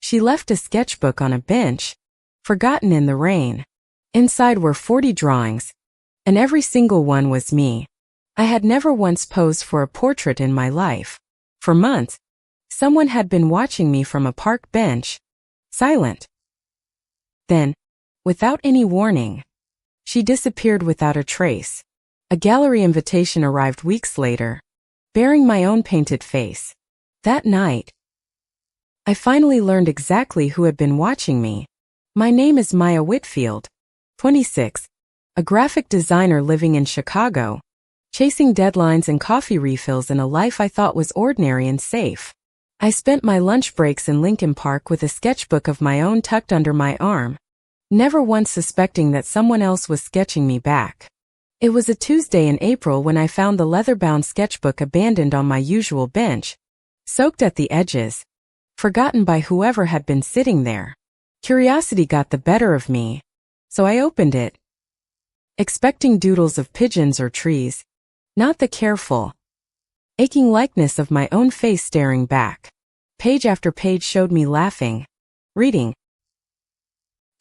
She left a sketchbook on a bench, forgotten in the rain. Inside were 40 drawings, and every single one was me. I had never once posed for a portrait in my life. For months, someone had been watching me from a park bench, silent. Then, without any warning, she disappeared without a trace. A gallery invitation arrived weeks later, bearing my own painted face. That night, I finally learned exactly who had been watching me. My name is Maya Whitfield, 26, a graphic designer living in Chicago, chasing deadlines and coffee refills in a life I thought was ordinary and safe. I spent my lunch breaks in Lincoln Park with a sketchbook of my own tucked under my arm, never once suspecting that someone else was sketching me back. It was a Tuesday in April when I found the leather-bound sketchbook abandoned on my usual bench, soaked at the edges, forgotten by whoever had been sitting there. Curiosity got the better of me, so I opened it, expecting doodles of pigeons or trees, not the careful, aching likeness of my own face staring back. Page after page showed me laughing, reading,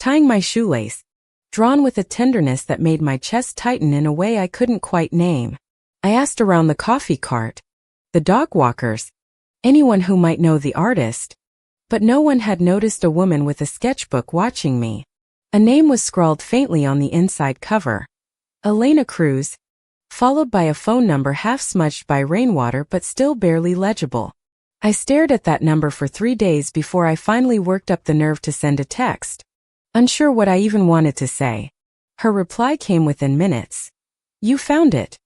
tying my shoelace, drawn with a tenderness that made my chest tighten in a way I couldn't quite name. I asked around the coffee cart, the dog walkers, anyone who might know the artist, but no one had noticed a woman with a sketchbook watching me. A name was scrawled faintly on the inside cover, Elena Cruz, followed by a phone number half smudged by rainwater but still barely legible. I stared at that number for 3 days before I finally worked up the nerve to send a text, unsure what I even wanted to say. Her reply came within minutes. "You found it.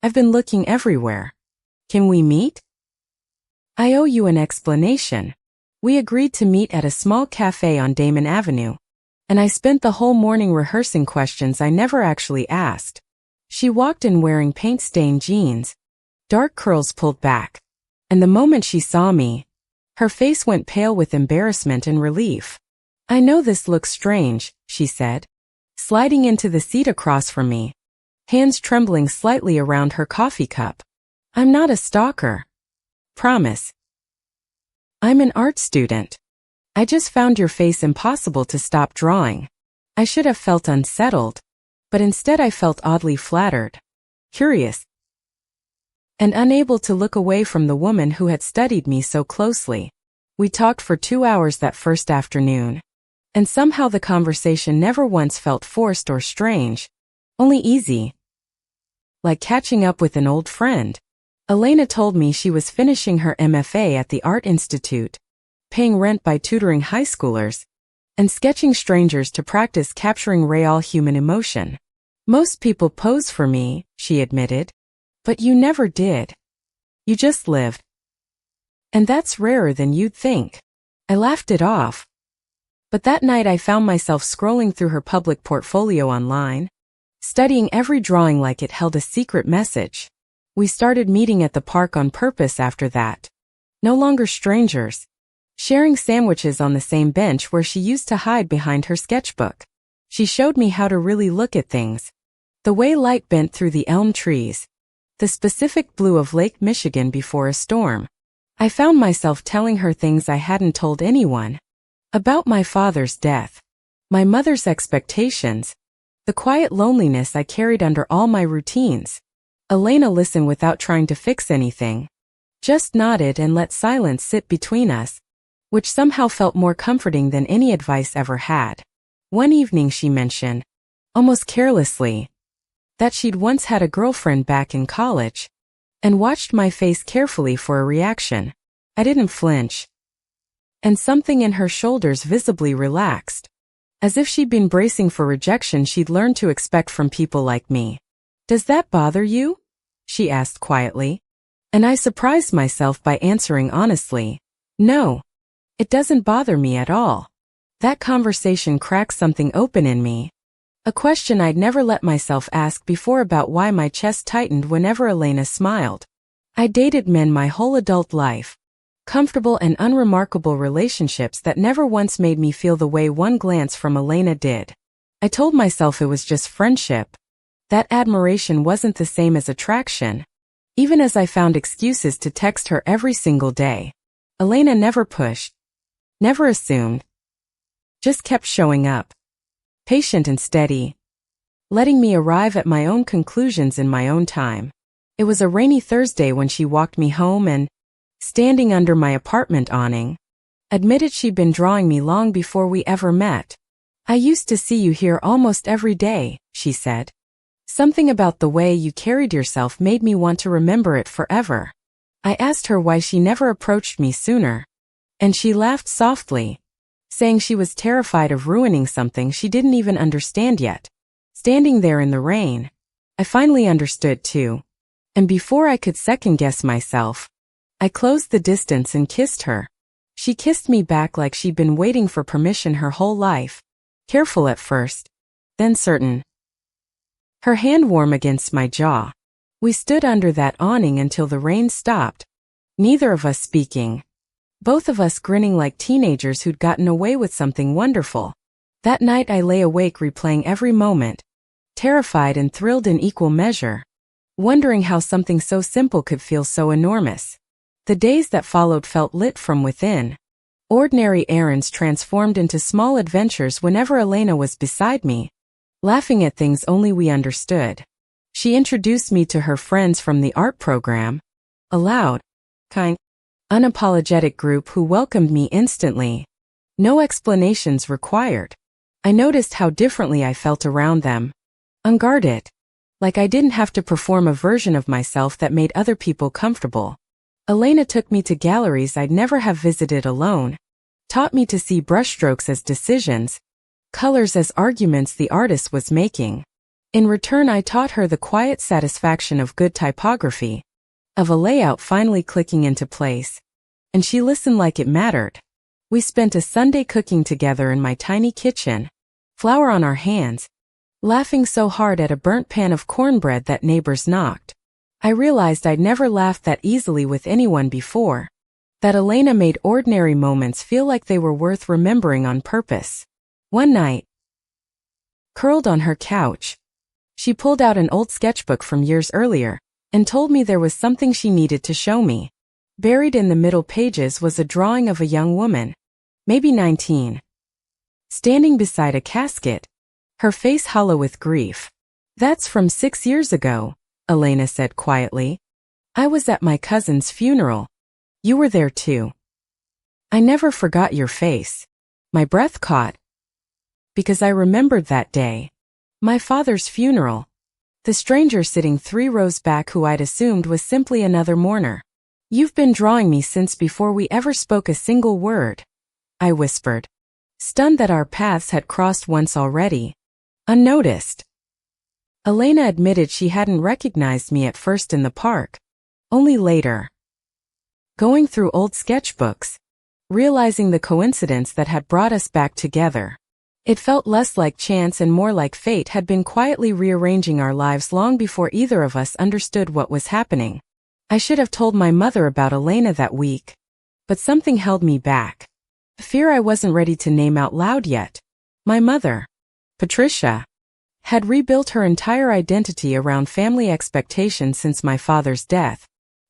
I've been looking everywhere. Can we meet? I owe you an explanation." We agreed to meet at a small cafe on Damon Avenue, and I spent the whole morning rehearsing questions I never actually asked. She walked in wearing paint-stained jeans, dark curls pulled back, and the moment she saw me, her face went pale with embarrassment and relief. "I know this looks strange," she said, sliding into the seat across from me, hands trembling slightly around her coffee cup. "I'm not a stalker. Promise. I'm an art student. I just found your face impossible to stop drawing." I should have felt unsettled, but instead I felt oddly flattered, curious, and unable to look away from the woman who had studied me so closely. We talked for 2 hours that first afternoon, and somehow the conversation never once felt forced or strange, only easy, like catching up with an old friend. Elena told me she was finishing her MFA at the Art Institute, paying rent by tutoring high schoolers, and sketching strangers to practice capturing real human emotion. "Most people pose for me," she admitted, "but you never did. You just lived. And that's rarer than you'd think." I laughed it off. But that night I found myself scrolling through her public portfolio online, studying every drawing like it held a secret message. We started meeting at the park on purpose after that. No longer strangers, sharing sandwiches on the same bench where she used to hide behind her sketchbook. She showed me how to really look at things. The way light bent through the elm trees, the specific blue of Lake Michigan before a storm. I found myself telling her things I hadn't told anyone. About my father's death, my mother's expectations, the quiet loneliness I carried under all my routines. Elena listened without trying to fix anything, just nodded and let silence sit between us, which somehow felt more comforting than any advice ever had. One evening she mentioned, almost carelessly, that she'd once had a girlfriend back in college, and watched my face carefully for a reaction. I didn't flinch, and something in her shoulders visibly relaxed, as if she'd been bracing for rejection she'd learned to expect from people like me. "Does that bother you?" she asked quietly, and I surprised myself by answering honestly, "No, it doesn't bother me at all." That conversation cracked something open in me, a question I'd never let myself ask before about why my chest tightened whenever Elena smiled. I dated men my whole adult life, comfortable and unremarkable relationships that never once made me feel the way one glance from Elena did. I told myself it was just friendship, that admiration wasn't the same as attraction, even as I found excuses to text her every single day. Elena never pushed, Never assumed. Just kept showing up. Patient and steady. Letting me arrive at my own conclusions in my own time. It was a rainy Thursday when she walked me home and, standing under my apartment awning, admitted she'd been drawing me long before we ever met. "I used to see you here almost every day," she said. "Something about the way you carried yourself made me want to remember it forever." I asked her why she never approached me sooner, and she laughed softly, saying she was terrified of ruining something she didn't even understand yet. Standing there in the rain, I finally understood too, and before I could second-guess myself, I closed the distance and kissed her. She kissed me back like she'd been waiting for permission her whole life, careful at first, then certain. Her hand warm against my jaw. We stood under that awning until the rain stopped, neither of us speaking, both of us grinning like teenagers who'd gotten away with something wonderful. That night I lay awake replaying every moment, terrified and thrilled in equal measure, wondering how something so simple could feel so enormous. The days that followed felt lit from within. Ordinary errands transformed into small adventures whenever Elena was beside me, laughing at things only we understood. She introduced me to her friends from the art program, a loud, kind, unapologetic group who welcomed me instantly. No explanations required. I noticed how differently I felt around them. Unguarded. Like I didn't have to perform a version of myself that made other people comfortable. Elena took me to galleries I'd never have visited alone, taught me to see brushstrokes as decisions, colors as arguments the artist was making. In return, I taught her the quiet satisfaction of good typography, of a layout finally clicking into place, and she listened like it mattered. We spent a Sunday cooking together in my tiny kitchen, flour on our hands, laughing so hard at a burnt pan of cornbread that neighbors knocked. I realized I'd never laughed that easily with anyone before, that Elena made ordinary moments feel like they were worth remembering on purpose. One night, curled on her couch, she pulled out an old sketchbook from years earlier and told me there was something she needed to show me. Buried in the middle pages was a drawing of a young woman, maybe 19, standing beside a casket, her face hollow with grief. "That's from 6 years ago," Elena said quietly. "I was at my cousin's funeral. You were there too." I never forgot your face. My breath caught, because I remembered that day. My father's funeral. The stranger sitting 3 rows back who I'd assumed was simply another mourner. "You've been drawing me since before we ever spoke a single word," I whispered, stunned that our paths had crossed once already, unnoticed. Elena admitted she hadn't recognized me at first in the park, only later. Going through old sketchbooks, realizing the coincidence that had brought us back together. It felt less like chance and more like fate had been quietly rearranging our lives long before either of us understood what was happening. I should have told my mother about Elena that week, but something held me back. A fear I wasn't ready to name out loud yet. My mother, Patricia, had rebuilt her entire identity around family expectations since my father's death,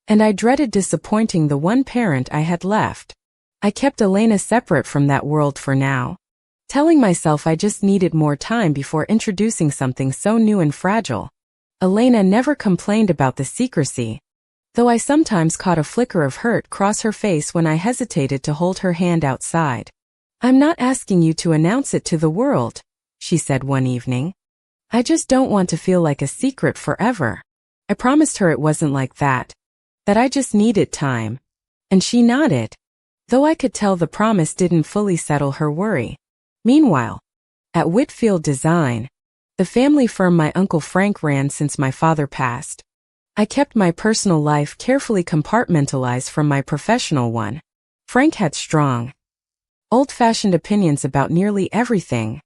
and I dreaded disappointing the one parent I had left. I kept Elena separate from that world for now, telling myself I just needed more time before introducing something so new and fragile. Elena never complained about the secrecy, though I sometimes caught a flicker of hurt cross her face when I hesitated to hold her hand outside. "I'm not asking you to announce it to the world," she said one evening. "I just don't want to feel like a secret forever." I promised her it wasn't like that I just needed time, and she nodded, though I could tell the promise didn't fully settle her worry. Meanwhile, at Whitfield Design, the family firm my Uncle Frank ran since my father passed, I kept my personal life carefully compartmentalized from my professional one. Frank had strong, old-fashioned opinions about nearly everything,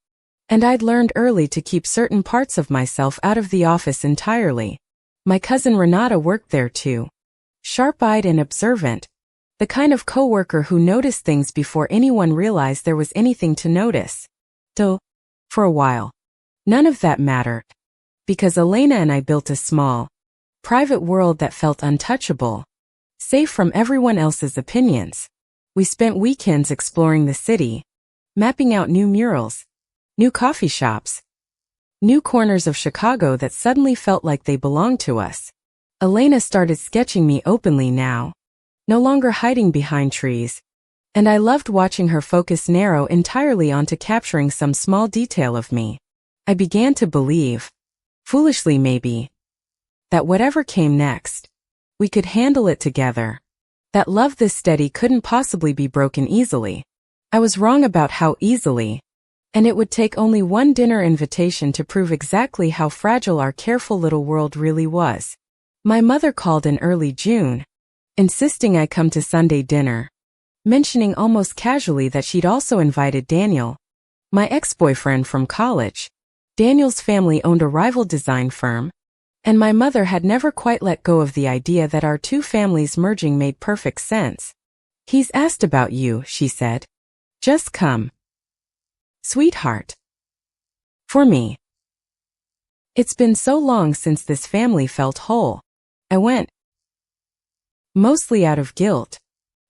and I'd learned early to keep certain parts of myself out of the office entirely. My cousin Renata worked there too, sharp-eyed and observant, the kind of coworker who noticed things before anyone realized there was anything to notice. Though, for a while, none of that mattered, because Elena and I built a small, private world that felt untouchable, safe from everyone else's opinions. We spent weekends exploring the city, mapping out new murals, new coffee shops, new corners of Chicago that suddenly felt like they belonged to us. Elena started sketching me openly now, no longer hiding behind trees, and I loved watching her focus narrow entirely onto capturing some small detail of me. I began to believe, foolishly maybe, that whatever came next, we could handle it together. That love this steady couldn't possibly be broken easily. I was wrong about how easily, and it would take only one dinner invitation to prove exactly how fragile our careful little world really was. My mother called in early June, insisting I come to Sunday dinner, mentioning almost casually that she'd also invited Daniel, my ex-boyfriend from college. Daniel's family owned a rival design firm, and my mother had never quite let go of the idea that our two families merging made perfect sense. "He's asked about you," she said. "Just come, sweetheart." For me, it's been so long since this family felt whole. I went, mostly out of guilt,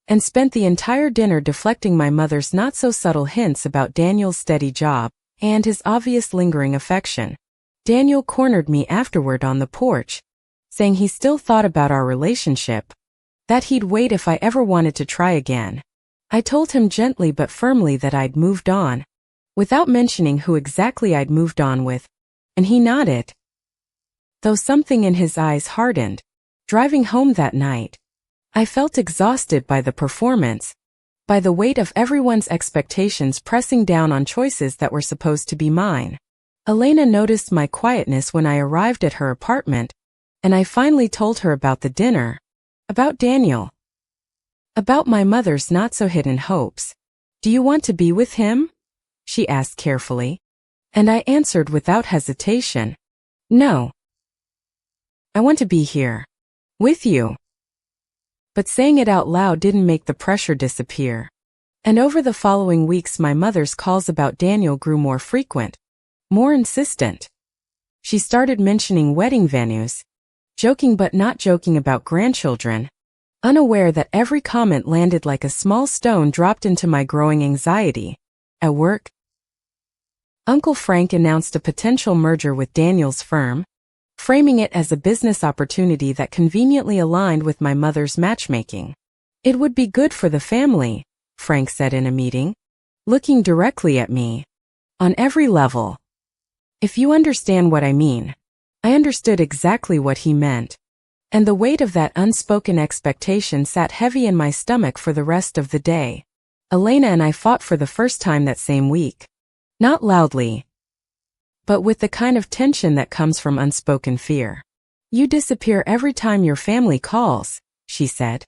and spent the entire dinner deflecting my mother's not-so-subtle hints about Daniel's steady job and his obvious lingering affection. Daniel cornered me afterward on the porch, saying he still thought about our relationship, that he'd wait if I ever wanted to try again. I told him gently but firmly that I'd moved on, without mentioning who exactly I'd moved on with, and he nodded, though something in his eyes hardened. Driving home that night, I felt exhausted by the performance, by the weight of everyone's expectations pressing down on choices that were supposed to be mine. Elena noticed my quietness when I arrived at her apartment, and I finally told her about the dinner, about Daniel, about my mother's not-so-hidden hopes. "Do you want to be with him?" she asked carefully, and I answered without hesitation, "No. I want to be here, with you." But saying it out loud didn't make the pressure disappear. And over the following weeks my mother's calls about Daniel grew more frequent, more insistent. She started mentioning wedding venues, joking but not joking about grandchildren, unaware that every comment landed like a small stone dropped into my growing anxiety. At work, Uncle Frank announced a potential merger with Daniel's firm, framing it as a business opportunity that conveniently aligned with my mother's matchmaking. "It would be good for the family," Frank said in a meeting, looking directly at me. "On every level. If you understand what I mean." I understood exactly what he meant, and the weight of that unspoken expectation sat heavy in my stomach for the rest of the day. Elena and I fought for the first time that same week. Not loudly, but with the kind of tension that comes from unspoken fear. "You disappear every time your family calls," she said.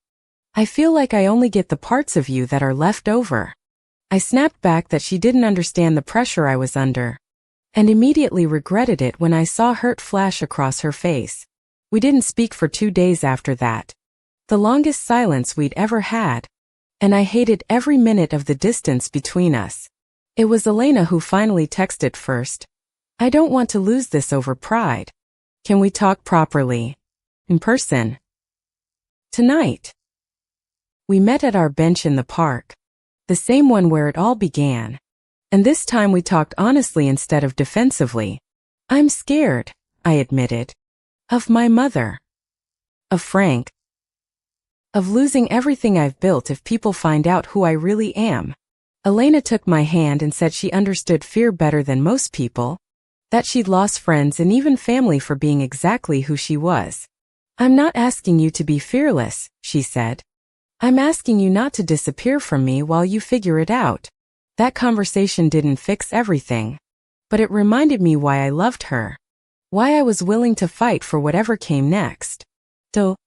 "I feel like I only get the parts of you that are left over." I snapped back that she didn't understand the pressure I was under, and immediately regretted it when I saw hurt flash across her face. We didn't speak for 2 days after that, the longest silence we'd ever had, and I hated every minute of the distance between us. It was Elena who finally texted first. "I don't want to lose this over pride. Can we talk properly? In person? Tonight?" We met at our bench in the park, the same one where it all began, and this time we talked honestly instead of defensively. "I'm scared," I admitted. "Of my mother. Of Frank. Of losing everything I've built if people find out who I really am." Elena took my hand and said she understood fear better than most people, that she'd lost friends and even family for being exactly who she was. "I'm not asking you to be fearless," she said. "I'm asking you not to disappear from me while you figure it out." That conversation didn't fix everything, but it reminded me why I loved her, why I was willing to fight for whatever came next. Though,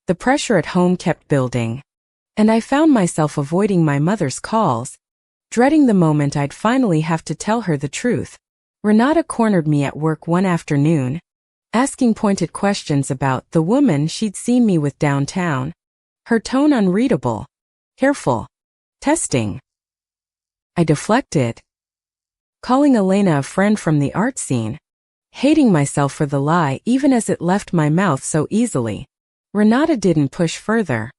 the pressure at home kept building, and I found myself avoiding my mother's calls, dreading the moment I'd finally have to tell her the truth. Renata cornered me at work one afternoon, asking pointed questions about the woman she'd seen me with downtown, her tone unreadable, careful, testing. I deflected, calling Elena a friend from the art scene, hating myself for the lie even as it left my mouth so easily. Renata didn't push further,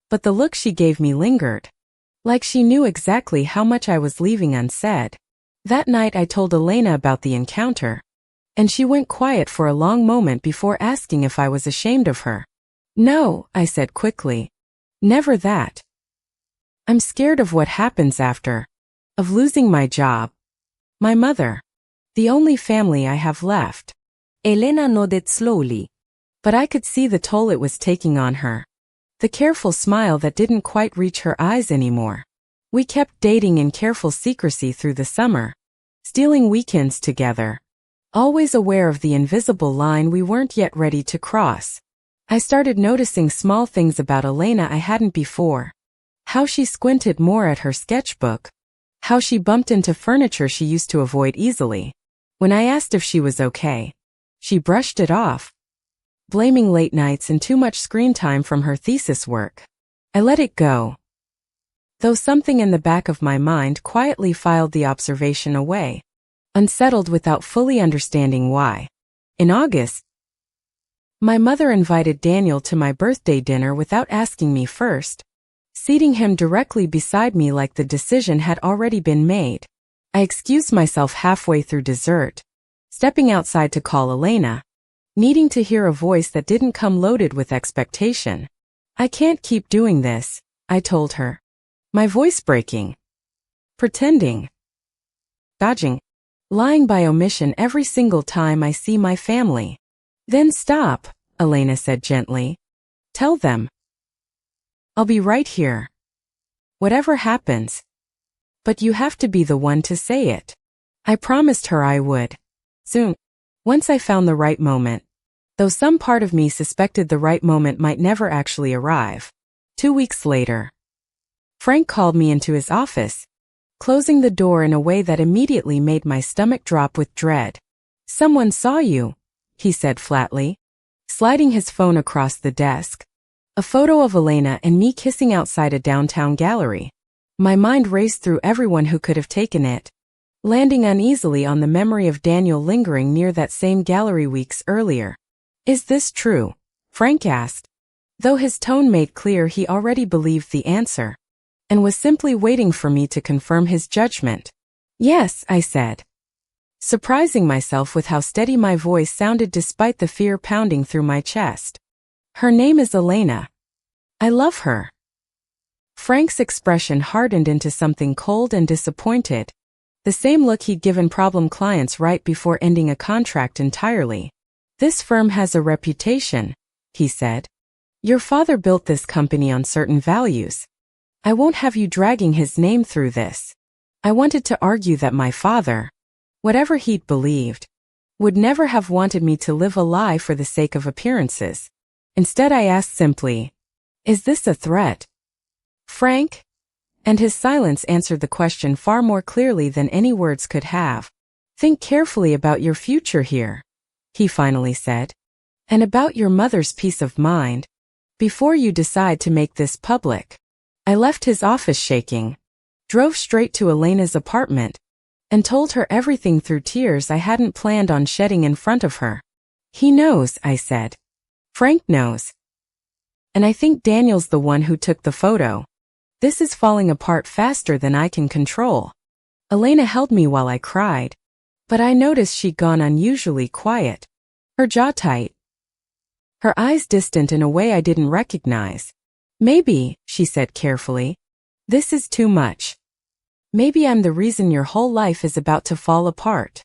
but the look she gave me lingered, Like she knew exactly how much I was leaving unsaid. That night I told Elena about the encounter, and she went quiet for a long moment before asking if I was ashamed of her. No, I said quickly. Never that. I'm scared of what happens after. Of losing my job. My mother. The only family I have left. Elena nodded slowly. But I could see the toll it was taking on her. The careful smile that didn't quite reach her eyes anymore. We kept dating in careful secrecy through the summer, stealing weekends together, always aware of the invisible line we weren't yet ready to cross. I started noticing small things about Elena I hadn't before. How she squinted more at her sketchbook. How she bumped into furniture she used to avoid easily. When I asked if she was okay, she brushed it off, blaming late nights and too much screen time from her thesis work. I let it go, though something in the back of my mind quietly filed the observation away, unsettled without fully understanding why. In August, my mother invited Daniel to my birthday dinner without asking me first, seating him directly beside me like the decision had already been made. I excused myself halfway through dessert, stepping outside to call Elena, needing to hear a voice that didn't come loaded with expectation. I can't keep doing this, I told her. My voice breaking. Pretending. Dodging. Lying by omission every single time I see my family. Then stop, Elena said gently. Tell them. I'll be right here. Whatever happens. But you have to be the one to say it. I promised her I would. Soon. Once I found the right moment. Though some part of me suspected the right moment might never actually arrive. 2 weeks later, Frank called me into his office, closing the door in a way that immediately made my stomach drop with dread. Someone saw you, he said flatly, sliding his phone across the desk. A photo of Elena and me kissing outside a downtown gallery. My mind raced through everyone who could have taken it, landing uneasily on the memory of Daniel lingering near that same gallery weeks earlier. Is this true? Frank asked, though his tone made clear he already believed the answer, and was simply waiting for me to confirm his judgment. Yes, I said, surprising myself with how steady my voice sounded despite the fear pounding through my chest. Her name is Elena. I love her. Frank's expression hardened into something cold and disappointed, the same look he'd given problem clients right before ending a contract entirely. This firm has a reputation, he said. Your father built this company on certain values. I won't have you dragging his name through this. I wanted to argue that my father, whatever he'd believed, would never have wanted me to live a lie for the sake of appearances. Instead I asked simply, is this a threat? Frank? And his silence answered the question far more clearly than any words could have. Think carefully about your future here, he finally said, and about your mother's peace of mind, before you decide to make this public. I left his office shaking, drove straight to Elena's apartment, and told her everything through tears I hadn't planned on shedding in front of her. He knows, I said. Frank knows. And I think Daniel's the one who took the photo. This is falling apart faster than I can control. Elena held me while I cried, but I noticed she'd gone unusually quiet, her jaw tight, her eyes distant in a way I didn't recognize. Maybe, she said carefully, this is too much. Maybe I'm the reason your whole life is about to fall apart.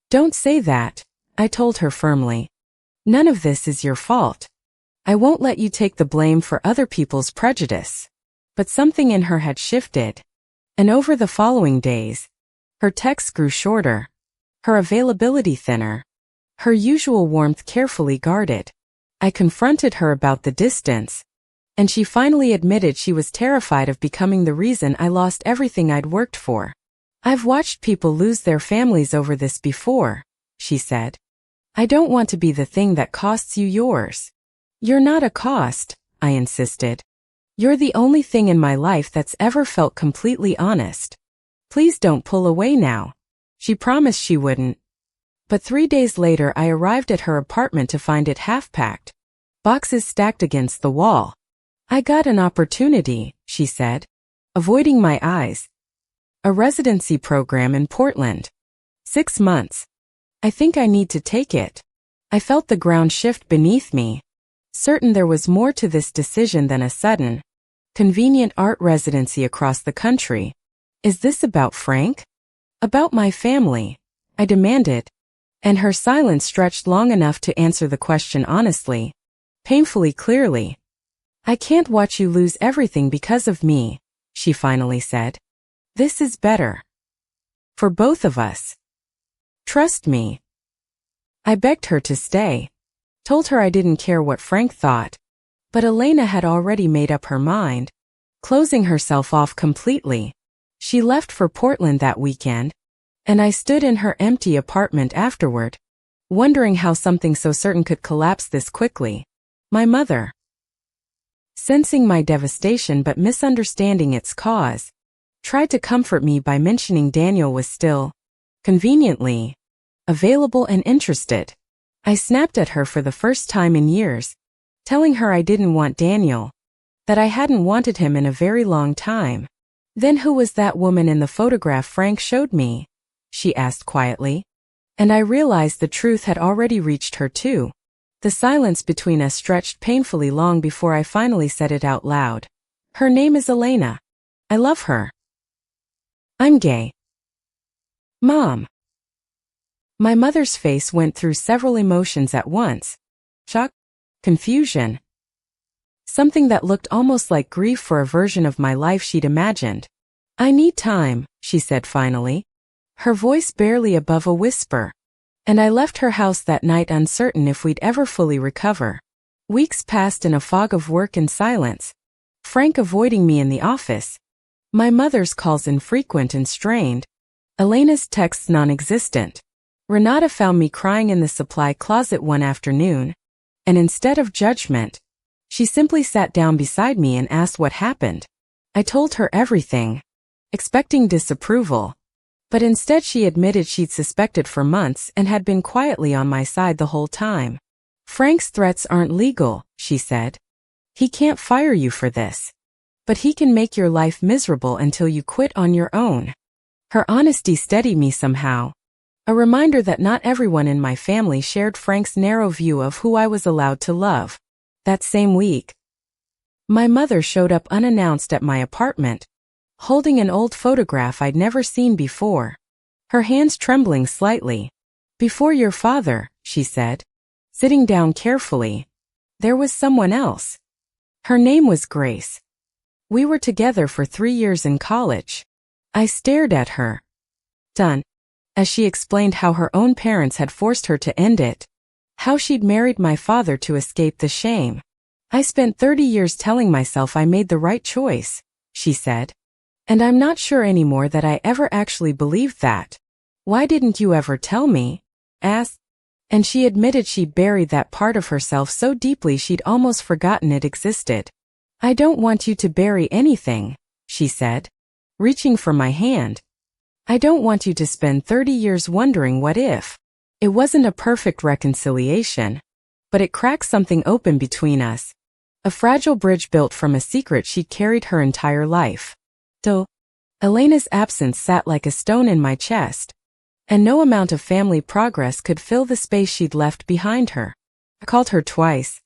Don't say that, I told her firmly. None of this is your fault. I won't let you take the blame for other people's prejudice. But something in her had shifted, and over the following days, her texts grew shorter, her availability thinner, her usual warmth carefully guarded. I confronted her about the distance, and she finally admitted she was terrified of becoming the reason I lost everything I'd worked for. I've watched people lose their families over this before, she said. I don't want to be the thing that costs you yours. You're not a cost, I insisted. You're the only thing in my life that's ever felt completely honest. Please don't pull away now. She promised she wouldn't. But 3 days later I arrived at her apartment to find it half-packed, boxes stacked against the wall. I got an opportunity, she said. avoiding my eyes. A residency program in Portland. 6 months. I think I need to take it. I felt the ground shift beneath me, certain there was more to this decision than a sudden, convenient art residency across the country. Is this about Frank? About my family? I demanded, and her silence stretched long enough to answer the question honestly, painfully clearly. I can't watch you lose everything because of me, she finally said. This is better. For both of us. Trust me. I begged her to stay, told her I didn't care what Frank thought, but Elena had already made up her mind, closing herself off completely. She left for Portland that weekend, and I stood in her empty apartment afterward, wondering how something so certain could collapse this quickly. My mother, sensing my devastation but misunderstanding its cause, tried to comfort me by mentioning Daniel was still, conveniently, available and interested. I snapped at her for the first time in years, telling her I didn't want Daniel, that I hadn't wanted him in a very long time. Then who was that woman in the photograph Frank showed me? She asked quietly. And I realized the truth had already reached her too. The silence between us stretched painfully long before I finally said it out loud. Her name is Elena. I love her. I'm gay. Mom. My mother's face went through several emotions at once. Shock, confusion. Something that looked almost like grief for a version of my life she'd imagined. I need time, she said finally, her voice barely above a whisper. And I left her house that night uncertain if we'd ever fully recover. Weeks passed in a fog of work and silence. Frank avoiding me in the office. My mother's calls infrequent and strained. Elena's texts non-existent. Renata found me crying in the supply closet one afternoon, and instead of judgment, she simply sat down beside me and asked what happened. I told her everything, expecting disapproval, but instead she admitted she'd suspected for months and had been quietly on my side the whole time. Frank's threats aren't legal, she said. He can't fire you for this, but he can make your life miserable until you quit on your own. Her honesty steadied me somehow. A reminder that not everyone in my family shared Frank's narrow view of who I was allowed to love. That same week, my mother showed up unannounced at my apartment, holding an old photograph I'd never seen before, her hands trembling slightly. Before your father, she said, sitting down carefully, there was someone else. Her name was Grace. We were together for 3 years in college. I stared at her, stunned, as she explained how her own parents had forced her to end it. How she'd married my father to escape the shame. I spent 30 years telling myself I made the right choice, she said. And I'm not sure anymore that I ever actually believed that. Why didn't you ever tell me? Asked. And she admitted she'd buried that part of herself so deeply she'd almost forgotten it existed. I don't want you to bury anything, she said, reaching for my hand. I don't want you to spend 30 years wondering what if. It wasn't a perfect reconciliation, but it cracked something open between us. A fragile bridge built from a secret she'd carried her entire life. So, Elena's absence sat like a stone in my chest, and no amount of family progress could fill the space she'd left behind her. I called her twice,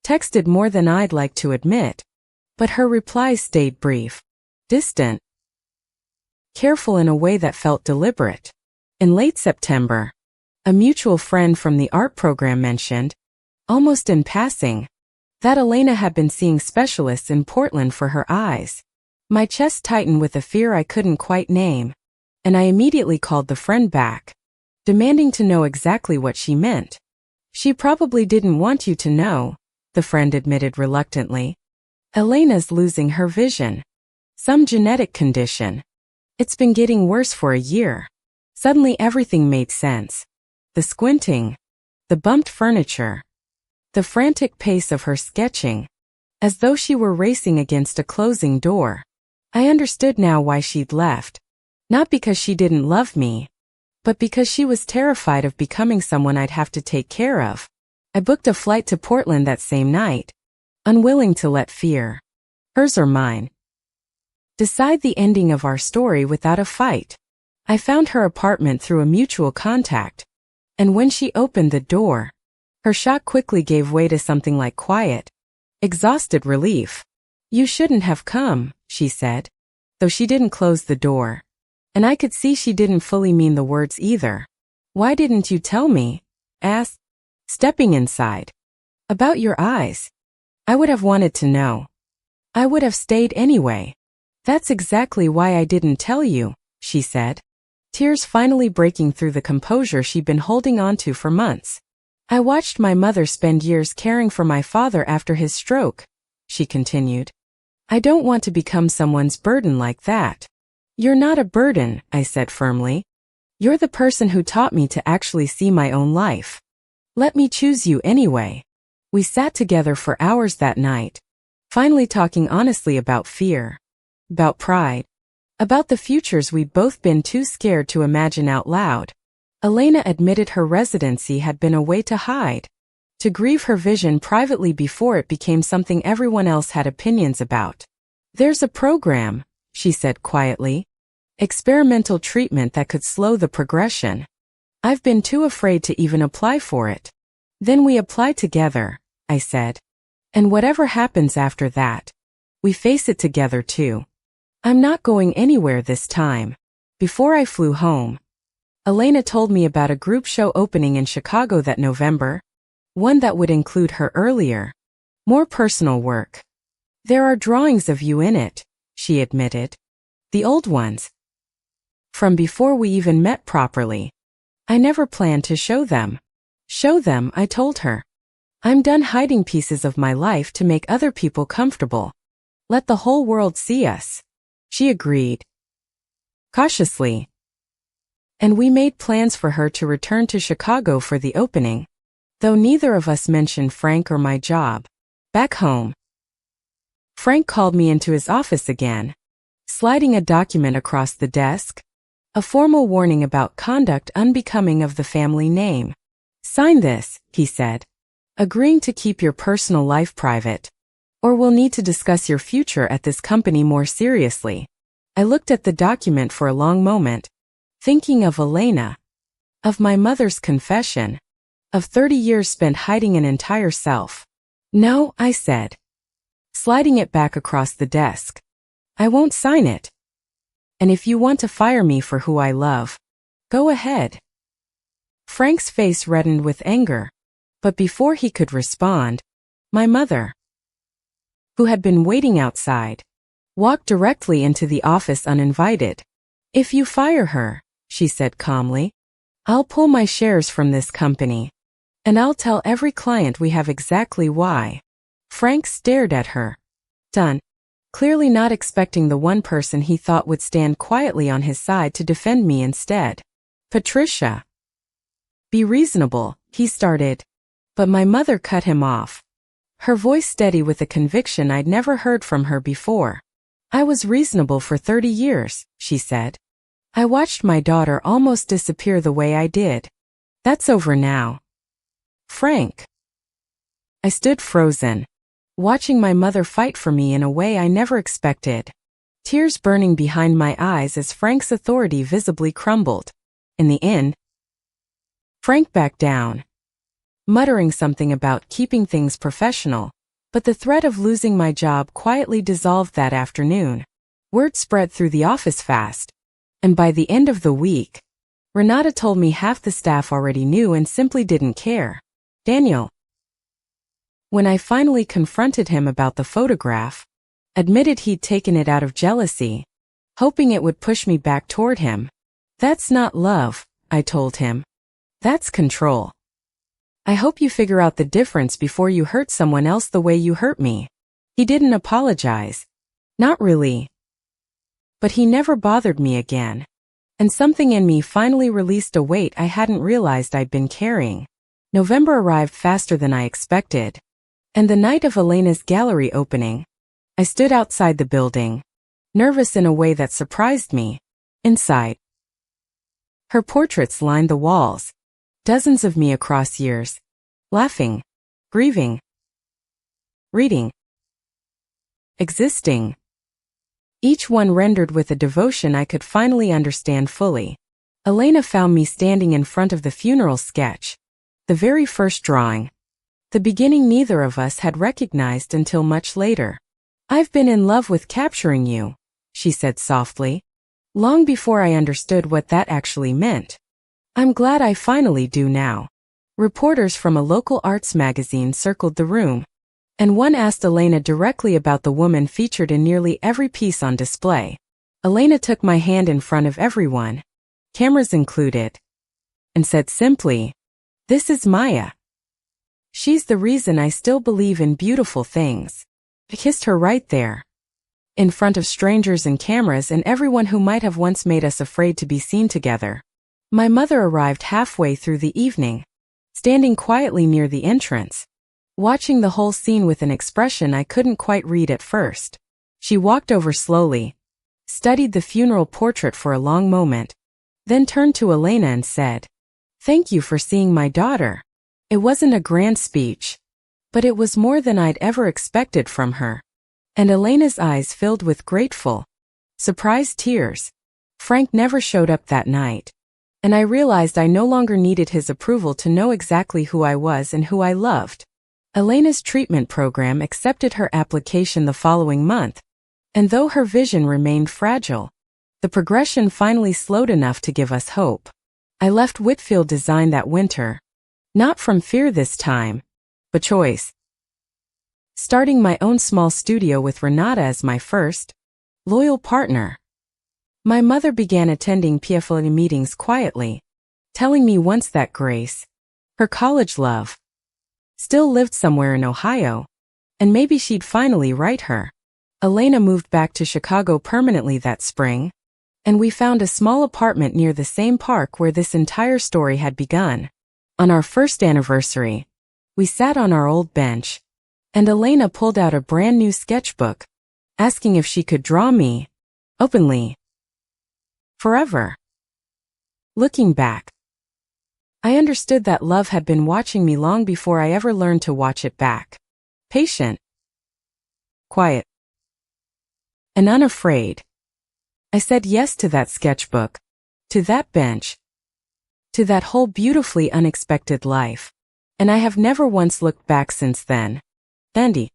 texted more than I'd like to admit, but her replies stayed brief, distant, careful in a way that felt deliberate. In late September, a mutual friend from the art program mentioned, almost in passing, that Elena had been seeing specialists in Portland for her eyes. My chest tightened with a fear I couldn't quite name, and I immediately called the friend back, demanding to know exactly what she meant. She probably didn't want you to know, the friend admitted reluctantly. Elena's losing her vision. Some genetic condition. It's been getting worse for a year. Suddenly everything made sense. The squinting, the bumped furniture, the frantic pace of her sketching, as though she were racing against a closing door. I understood now why she'd left. Not because she didn't love me, but because she was terrified of becoming someone I'd have to take care of. I booked a flight to Portland that same night, unwilling to let fear, hers or mine, Decide the ending of our story without a fight. I found her apartment through a mutual contact. And when she opened the door, her shock quickly gave way to something like quiet, exhausted relief. You shouldn't have come, she said, though she didn't close the door. And I could see she didn't fully mean the words either. Why didn't you tell me? Asked, stepping inside. About your eyes. I would have wanted to know. I would have stayed anyway. That's exactly why I didn't tell you, she said, tears finally breaking through the composure she'd been holding onto for months. I watched my mother spend years caring for my father after his stroke, she continued. I don't want to become someone's burden like that. You're not a burden, I said firmly. You're the person who taught me to actually see my own life. Let me choose you anyway. We sat together for hours that night, finally talking honestly about fear, about pride, about the futures we'd both been too scared to imagine out loud. Elena admitted her residency had been a way to hide, to grieve her vision privately before it became something everyone else had opinions about. There's a program, she said quietly. Experimental treatment that could slow the progression. I've been too afraid to even apply for it. Then we apply together, I said. And whatever happens after that, we face it together too. I'm not going anywhere this time. Before I flew home, Elena told me about a group show opening in Chicago that November, one that would include her earlier, more personal work. There are drawings of you in it, she admitted. The old ones. From before we even met properly. I never planned to show them. Show them, I told her. I'm done hiding pieces of my life to make other people comfortable. Let the whole world see us. She agreed. Cautiously. And we made plans for her to return to Chicago for the opening, though neither of us mentioned Frank or my job. Back home, Frank called me into his office again, sliding a document across the desk, a formal warning about conduct unbecoming of the family name. Sign this, he said, agreeing to keep your personal life private, or we'll need to discuss your future at this company more seriously. I looked at the document for a long moment, thinking of Elena, of my mother's confession, of 30 years spent hiding an entire self. No, I said, sliding it back across the desk. I won't sign it. And if you want to fire me for who I love, go ahead. Frank's face reddened with anger, but before he could respond, my mother, who had been waiting outside, walked directly into the office uninvited. If you fire her, she said calmly, I'll pull my shares from this company. And I'll tell every client we have exactly why. Frank stared at her. Done. Clearly not expecting the one person he thought would stand quietly on his side to defend me instead. Patricia. Be reasonable, he started. But my mother cut him off. Her voice steady with a conviction I'd never heard from her before. I was reasonable for 30 years, she said. I watched my daughter almost disappear the way I did. That's over now. Frank. I stood frozen, watching my mother fight for me in a way I never expected. Tears burning behind my eyes as Frank's authority visibly crumbled. In the end, Frank backed down, muttering something about keeping things professional, but the threat of losing my job quietly dissolved that afternoon. Word spread through the office fast, and by the end of the week, Renata told me half the staff already knew and simply didn't care. Daniel, when I finally confronted him about the photograph, admitted he'd taken it out of jealousy, hoping it would push me back toward him. That's not love, I told him. That's control. I hope you figure out the difference before you hurt someone else the way you hurt me. He didn't apologize. Not really. But he never bothered me again. And something in me finally released a weight I hadn't realized I'd been carrying. November arrived faster than I expected. And the night of Elena's gallery opening, I stood outside the building, nervous in a way that surprised me. Inside, her portraits lined the walls, dozens of me across years, laughing, grieving, reading, existing. each one rendered with a devotion I could finally understand fully. Elena found me standing in front of the funeral sketch, the very first drawing. The beginning neither of us had recognized until much later. "I've been in love with capturing you," she said softly, long before I understood what that actually meant. "I'm glad I finally do now." Reporters from a local arts magazine circled the room, and one asked Elena directly about the woman featured in nearly every piece on display. Elena took my hand in front of everyone, cameras included, and said simply, "This is Maya. She's the reason I still believe in beautiful things." I kissed her right there, in front of strangers and cameras and everyone who might have once made us afraid to be seen together. My mother arrived halfway through the evening, standing quietly near the entrance, watching the whole scene with an expression I couldn't quite read at first. She walked over slowly, studied the funeral portrait for a long moment, then turned to Elena and said, "Thank you for seeing my daughter." It wasn't a grand speech, but it was more than I'd ever expected from her. And Elena's eyes filled with grateful, surprised tears. Frank never showed up that night, and I realized I no longer needed his approval to know exactly who I was and who I loved. Elena's treatment program accepted her application the following month, and though her vision remained fragile, the progression finally slowed enough to give us hope. I left Whitfield Design that winter, not from fear this time, but choice. Starting my own small studio with Renata as my first, loyal partner. My mother began attending PFL meetings quietly, telling me once that Grace, her college love, still lived somewhere in Ohio, and maybe she'd finally write her. Elena moved back to Chicago permanently that spring, and we found a small apartment near the same park where this entire story had begun. On our first anniversary, we sat on our old bench, and Elena pulled out a brand new sketchbook, asking if she could draw me, openly, forever. Looking back, I understood that love had been watching me long before I ever learned to watch it back. Patient, quiet, and unafraid. I said yes to that sketchbook, to that bench, to that whole beautifully unexpected life, and I have never once looked back since then. Andy.